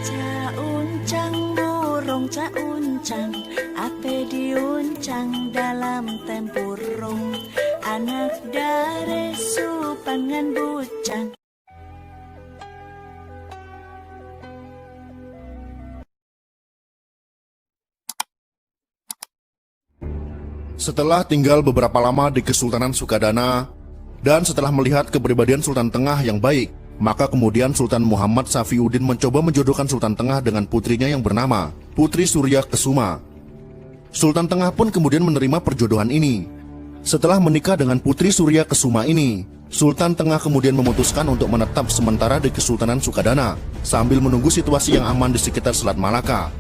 Cauncang burung cauncang, ape diuncang dalam tempurung, anak dare supangan bucang. Setelah tinggal beberapa lama di Kesultanan Sukadana, dan setelah melihat kepribadian Sultan Tengah yang baik, maka kemudian Sultan Muhammad Safiuddin mencoba menjodohkan Sultan Tengah dengan putrinya yang bernama Putri Surya Kesuma. Sultan Tengah pun kemudian menerima perjodohan ini. Setelah menikah dengan Putri Surya Kesuma ini, Sultan Tengah kemudian memutuskan untuk menetap sementara di Kesultanan Sukadana sambil menunggu situasi yang aman di sekitar Selat Malaka,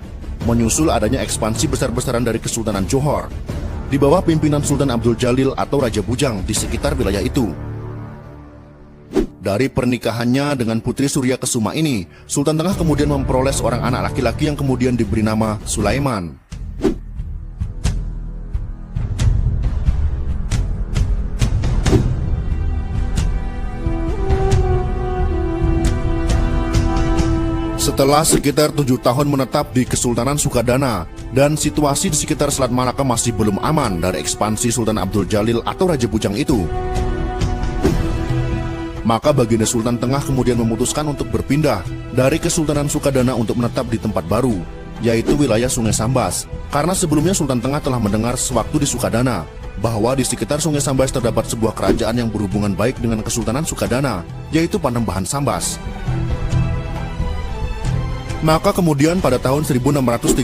menyusul adanya ekspansi besar-besaran dari Kesultanan Johor di bawah pimpinan Sultan Abdul Jalil atau Raja Bujang di sekitar wilayah itu. Dari pernikahannya dengan Putri Surya Kesuma ini, Sultan Tengah kemudian memperoleh seorang anak laki-laki yang kemudian diberi nama Sulaiman. Setelah sekitar 7 tahun menetap di Kesultanan Sukadana dan situasi di sekitar Selat Malaka masih belum aman dari ekspansi Sultan Abdul Jalil atau Raja Bujang itu, maka baginda Sultan Tengah kemudian memutuskan untuk berpindah dari Kesultanan Sukadana untuk menetap di tempat baru, yaitu wilayah Sungai Sambas. Karena sebelumnya Sultan Tengah telah mendengar sewaktu di Sukadana bahwa di sekitar Sungai Sambas terdapat sebuah kerajaan yang berhubungan baik dengan Kesultanan Sukadana, yaitu Panembahan Sambas. Maka kemudian pada tahun 1638,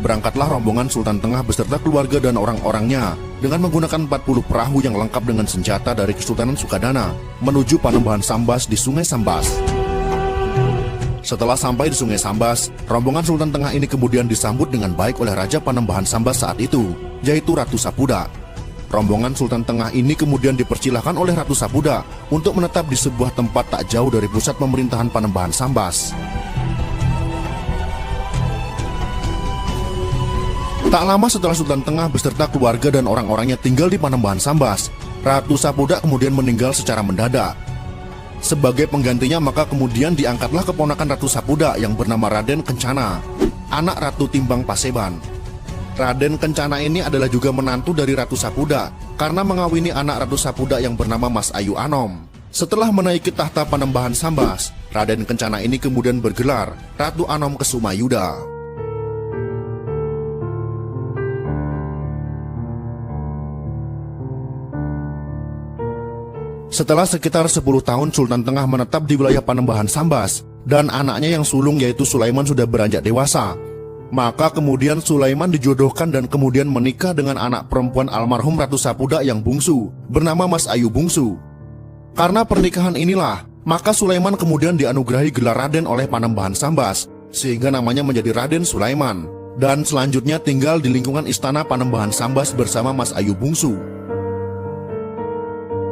berangkatlah rombongan Sultan Tengah beserta keluarga dan orang-orangnya dengan menggunakan 40 perahu yang lengkap dengan senjata dari Kesultanan Sukadana menuju Panembahan Sambas di Sungai Sambas. Setelah sampai di Sungai Sambas, rombongan Sultan Tengah ini kemudian disambut dengan baik oleh Raja Panembahan Sambas saat itu, yaitu Ratu Sapuda. Rombongan Sultan Tengah ini kemudian dipersilahkan oleh Ratu Sapuda untuk menetap di sebuah tempat tak jauh dari pusat pemerintahan Panembahan Sambas. Tak lama setelah Sultan Tengah beserta keluarga dan orang-orangnya tinggal di Panembahan Sambas, Ratu Sapuda kemudian meninggal secara mendadak. Sebagai penggantinya maka kemudian diangkatlah keponakan Ratu Sapuda yang bernama Raden Kencana, anak Ratu Timbang Paseban. Raden Kencana ini adalah juga menantu dari Ratu Sapuda karena mengawini anak Ratu Sapuda yang bernama Mas Ayu Anom. Setelah menaiki tahta Panembahan Sambas, Raden Kencana ini kemudian bergelar Ratu Anom Kesuma Yuda. Setelah sekitar 10 tahun Sultan Tengah menetap di wilayah Panembahan Sambas dan anaknya yang sulung yaitu Sulaiman sudah beranjak dewasa, maka kemudian Sulaiman dijodohkan dan kemudian menikah dengan anak perempuan almarhum Ratu Sapuda yang bungsu bernama Mas Ayu Bungsu. Karena pernikahan inilah, maka Sulaiman kemudian dianugerahi gelar Raden oleh Panembahan Sambas sehingga namanya menjadi Raden Sulaiman, dan selanjutnya tinggal di lingkungan istana Panembahan Sambas bersama Mas Ayu Bungsu.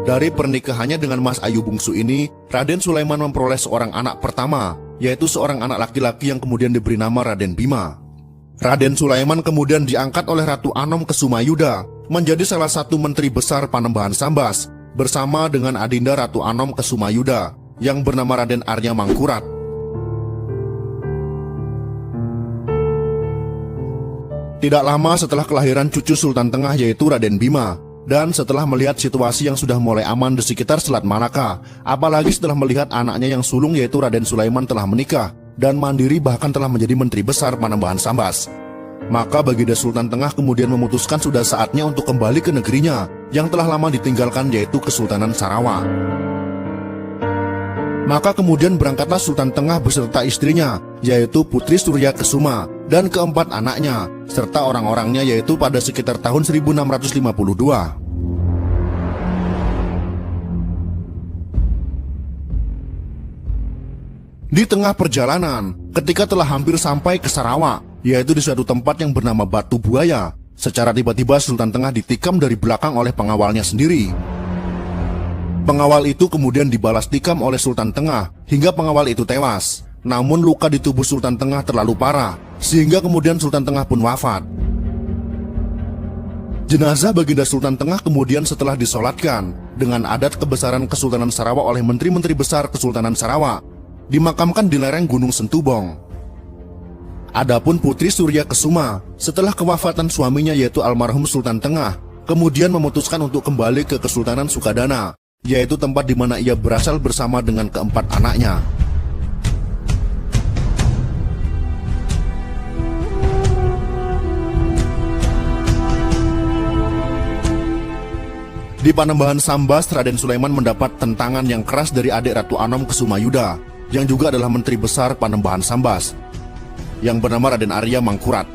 Dari pernikahannya dengan Mas Ayu Bungsu ini, Raden Sulaiman memperoleh seorang anak pertama, yaitu seorang anak laki-laki yang kemudian diberi nama Raden Bima. Raden Sulaiman kemudian diangkat oleh Ratu Anom Kesuma Yuda menjadi salah satu menteri besar Panembahan Sambas bersama dengan adinda Ratu Anom Kesuma Yuda yang bernama Raden Arya Mangkurat. Tidak lama setelah kelahiran cucu Sultan Tengah yaitu Raden Bima, dan setelah melihat situasi yang sudah mulai aman di sekitar Selat Malaka, apalagi setelah melihat anaknya yang sulung yaitu Raden Sulaiman telah menikah dan mandiri bahkan telah menjadi menteri besar Panembahan Sambas, maka baginda Sultan Tengah kemudian memutuskan sudah saatnya untuk kembali ke negerinya yang telah lama ditinggalkan yaitu Kesultanan Sarawak. Maka kemudian berangkatlah Sultan Tengah beserta istrinya yaitu Putri Surya Kesuma dan keempat anaknya serta orang-orangnya yaitu pada sekitar tahun 1652. Di tengah perjalanan, ketika telah hampir sampai ke Sarawak, yaitu di suatu tempat yang bernama Batu Buaya, secara tiba-tiba Sultan Tengah ditikam dari belakang oleh pengawalnya sendiri. Pengawal itu kemudian dibalas tikam oleh Sultan Tengah hingga pengawal itu tewas. Namun luka di tubuh Sultan Tengah terlalu parah sehingga kemudian Sultan Tengah pun wafat. Jenazah baginda Sultan Tengah kemudian setelah disolatkan dengan adat kebesaran Kesultanan Sarawak oleh menteri-menteri besar Kesultanan Sarawak, dimakamkan di lereng Gunung Sentubong. Adapun Putri Surya Kesuma, setelah kewafatan suaminya yaitu almarhum Sultan Tengah, kemudian memutuskan untuk kembali ke Kesultanan Sukadana, yaitu tempat di mana ia berasal bersama dengan keempat anaknya. Di Panembahan Sambas, Raden Sulaiman mendapat tentangan yang keras dari adik Ratu Anom Kesumayuda, yang juga adalah Menteri Besar Panembahan Sambas, yang bernama Raden Arya Mangkurat.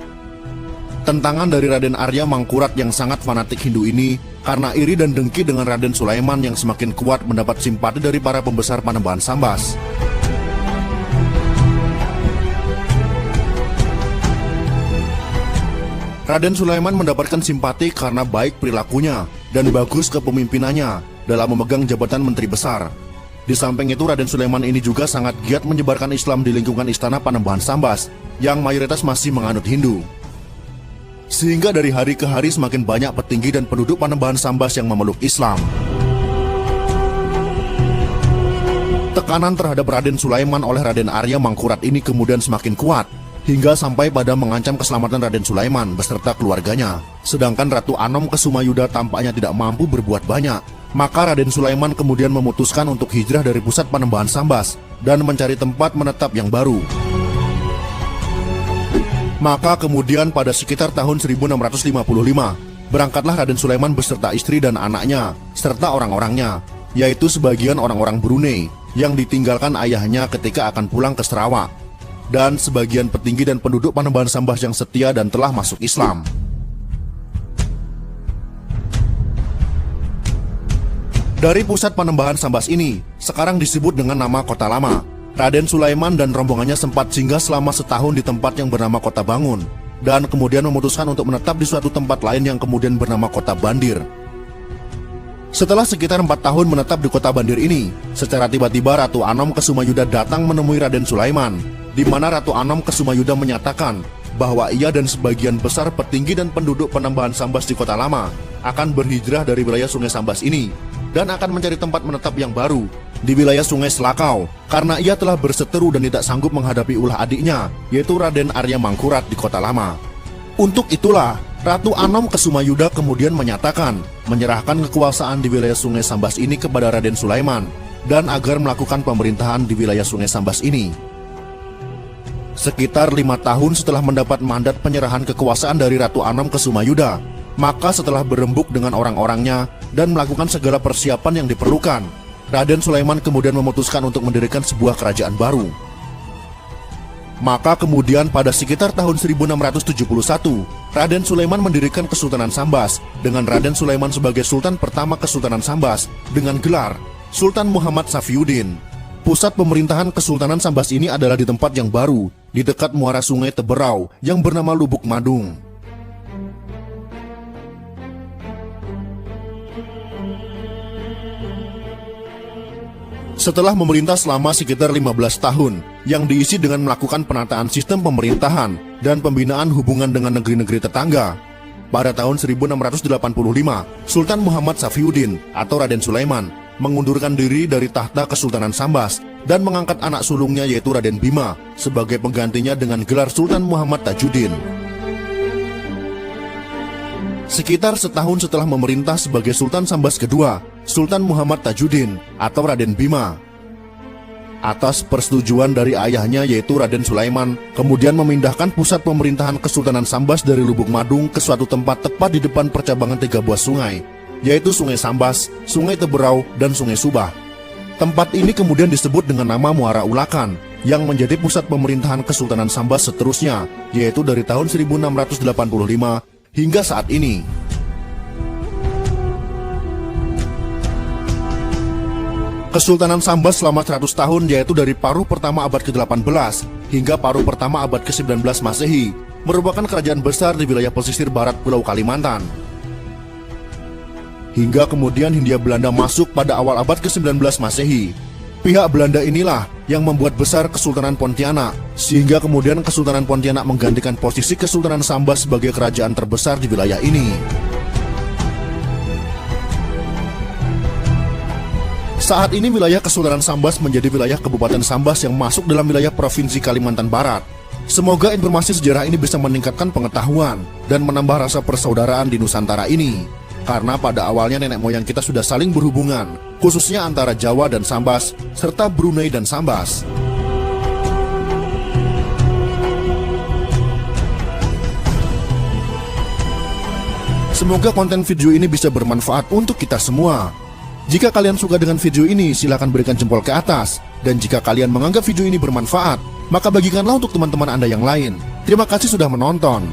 Tentangan dari Raden Arya Mangkurat yang sangat fanatik Hindu ini karena iri dan dengki dengan Raden Sulaiman yang semakin kuat mendapat simpati dari para pembesar Panembahan Sambas. Raden Sulaiman mendapatkan simpati karena baik perilakunya dan bagus kepemimpinannya dalam memegang jabatan Menteri Besar. Di samping itu, Raden Sulaiman ini juga sangat giat menyebarkan Islam di lingkungan istana Panembahan Sambas yang mayoritas masih menganut Hindu. Sehingga dari hari ke hari semakin banyak petinggi dan penduduk Panembahan Sambas yang memeluk Islam. Tekanan terhadap Raden Sulaiman oleh Raden Arya Mangkurat ini kemudian semakin kuat, hingga sampai pada mengancam keselamatan Raden Sulaiman beserta keluarganya. Sedangkan Ratu Anom Kesumayuda tampaknya tidak mampu berbuat banyak. Maka Raden Sulaiman kemudian memutuskan untuk hijrah dari pusat Panembahan Sambas dan mencari tempat menetap yang baru. Maka kemudian pada sekitar tahun 1655, berangkatlah Raden Sulaiman beserta istri dan anaknya, serta orang-orangnya, yaitu sebagian orang-orang Brunei yang ditinggalkan ayahnya ketika akan pulang ke Sarawak, dan sebagian petinggi dan penduduk Panembahan Sambas yang setia dan telah masuk Islam. Dari pusat Panembahan Sambas ini, sekarang disebut dengan nama Kota Lama. Raden Sulaiman dan rombongannya sempat singgah selama setahun di tempat yang bernama Kota Bangun, dan kemudian memutuskan untuk menetap di suatu tempat lain yang kemudian bernama Kota Bandir. Setelah sekitar 4 tahun menetap di Kota Bandir ini, secara tiba-tiba Ratu Anom Kesumayuda datang menemui Raden Sulaiman, di mana Ratu Anom Kesumayuda menyatakan bahwa ia dan sebagian besar petinggi dan penduduk Panembahan Sambas di Kota Lama akan berhijrah dari wilayah Sungai Sambas ini dan akan mencari tempat menetap yang baru di wilayah Sungai Selakau karena ia telah berseteru dan tidak sanggup menghadapi ulah adiknya, yaitu Raden Arya Mangkurat di Kota Lama. Untuk itulah, Ratu Anom Kesumayuda kemudian menyatakan menyerahkan kekuasaan di wilayah Sungai Sambas ini kepada Raden Sulaiman dan agar melakukan pemerintahan di wilayah Sungai Sambas ini. Sekitar 5 tahun setelah mendapat mandat penyerahan kekuasaan dari Ratu Anom Kesumayuda, maka setelah berembuk dengan orang-orangnya dan melakukan segala persiapan yang diperlukan, Raden Sulaiman kemudian memutuskan untuk mendirikan sebuah kerajaan baru. Maka kemudian pada sekitar tahun 1671, Raden Sulaiman mendirikan Kesultanan Sambas dengan Raden Sulaiman sebagai Sultan pertama Kesultanan Sambas dengan gelar Sultan Muhammad Safiuddin. Pusat pemerintahan Kesultanan Sambas ini adalah di tempat yang baru, di dekat muara Sungai Teberau yang bernama Lubuk Madung. Setelah memerintah selama sekitar 15 tahun, yang diisi dengan melakukan penataan sistem pemerintahan dan pembinaan hubungan dengan negeri-negeri tetangga, pada tahun 1685, Sultan Muhammad Safiuddin atau Raden Sulaiman mengundurkan diri dari tahta Kesultanan Sambas dan mengangkat anak sulungnya yaitu Raden Bima sebagai penggantinya dengan gelar Sultan Muhammad Tajuddin. Sekitar setahun setelah memerintah sebagai Sultan Sambas kedua, Sultan Muhammad Tajuddin atau Raden Bima, atas persetujuan dari ayahnya yaitu Raden Sulaiman, kemudian memindahkan pusat pemerintahan Kesultanan Sambas dari Lubuk Madung ke suatu tempat tepat di depan percabangan 3 buah sungai, yaitu Sungai Sambas, Sungai Teberau, dan Sungai Subah. Tempat ini kemudian disebut dengan nama Muara Ulakan, yang menjadi pusat pemerintahan Kesultanan Sambas seterusnya, yaitu dari tahun 1685 hingga saat ini. Kesultanan Sambas selama 100 tahun, yaitu dari paruh pertama abad ke-18 hingga paruh pertama abad ke-19 Masehi, merupakan kerajaan besar di wilayah pesisir barat Pulau Kalimantan. Hingga kemudian Hindia Belanda masuk pada awal abad ke-19 Masehi. Pihak Belanda inilah yang membuat besar Kesultanan Pontianak, sehingga kemudian Kesultanan Pontianak menggantikan posisi Kesultanan Sambas sebagai kerajaan terbesar di wilayah ini. Saat ini wilayah Kesultanan Sambas menjadi wilayah Kabupaten Sambas yang masuk dalam wilayah Provinsi Kalimantan Barat. Semoga informasi sejarah ini bisa meningkatkan pengetahuan dan menambah rasa persaudaraan di Nusantara ini. Karena pada awalnya nenek moyang kita sudah saling berhubungan, khususnya antara Jawa dan Sambas, serta Brunei dan Sambas. Semoga konten video ini bisa bermanfaat untuk kita semua. Jika kalian suka dengan video ini, silakan berikan jempol ke atas. Dan jika kalian menganggap video ini bermanfaat, maka bagikanlah untuk teman-teman Anda yang lain. Terima kasih sudah menonton.